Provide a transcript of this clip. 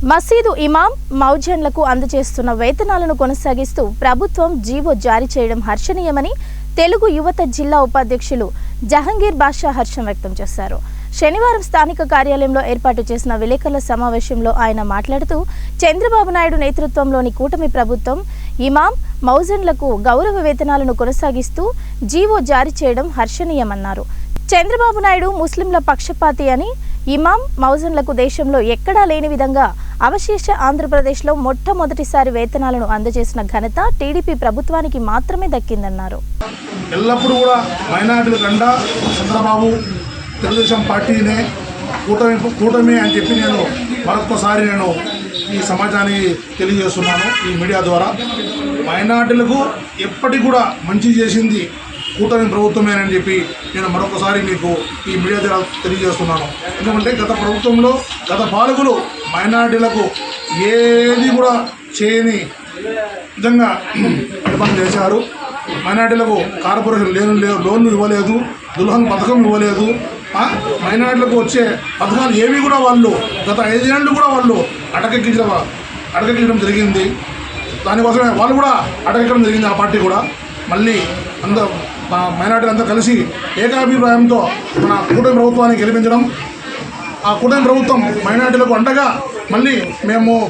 మసీదు ఇమాం మౌజన్లకు అందజేస్తున్న వేతనాలను కొనసాగిస్తూ ప్రభుత్వం జీవో జారీ చేయడం హర్షణీయమని తెలుగు యువత జిల్లా ఉపాధ్యక్షులు జహంగీర్ బాషా హర్షం వ్యక్తం చేశారు. శనివారం స్థానిక కార్యాలయంలో ఏర్పాటు చేసిన విలేకరుల సమావేశంలో ఆయన మాట్లాడుతూ చంద్రబాబు నాయుడు నేతృత్వంలోని కూటమి ప్రభుత్వం ఇమాం మౌజన్లకు గౌరవ వేతనాలను కొనసాగిస్తూ జీవో జారీ చేయడం హర్షణీయమన్నారు. చంద్రబాబు నాయుడు ముస్లింల పక్షపాతి అని, ఇమాం మౌజన్లకు దేశంలో ఎక్కడా లేని విధంగా అవశేష ఆంధ్రప్రదేశ్లో మొట్టమొదటిసారి వేతనాలను అందజేసిన ఘనత టీడీపీ ప్రభుత్వానికి మాత్రమే దక్కిందన్నారు. ఎల్లప్పుడూ కూడా మైనార్టీల కండా చంద్రబాబు తెలుగుదేశం పార్టీనే కూటమి అని చెప్పి మరొకసారి ఈ సమాజానికి తెలియజేస్తున్నాను. ఈ మీడియా ద్వారా మైనార్టీలకు ఎప్పటికి కూడా మంచి చేసింది కూటమి ప్రభుత్వమేనని చెప్పి నేను మరొకసారి మీకు ఈ మీడియా ద్వారా తెలియజేస్తున్నాను. ఎందుకంటే గత ప్రభుత్వంలో గత పాలకులు మైనార్టీలకు ఏది కూడా చేయని విధంగా నిర్మాణం చేశారు. మైనార్టీలకు కార్పొరేషన్ లోన్లు ఇవ్వలేదు, దుల్హన్ పథకం ఇవ్వలేదు. మైనార్టీలకు వచ్చే పథకాలు ఏవి కూడా వాళ్ళు గత 5 ఏళ్ళు కూడా వాళ్ళు అటకెక్కించడం జరిగింది. దానికోసమే వాళ్ళు కూడా అటకెక్కడం జరిగింది. ఆ పార్టీ కూడా మళ్ళీ మైనార్టీలు అంతా కలిసి ఏకాభిప్రాయంతో మన కూటమి ప్రభుత్వాన్ని గెలిపించడం, ఆ కూటమి ప్రభుత్వం మైనార్టీలకు అండగా మళ్ళీ మేము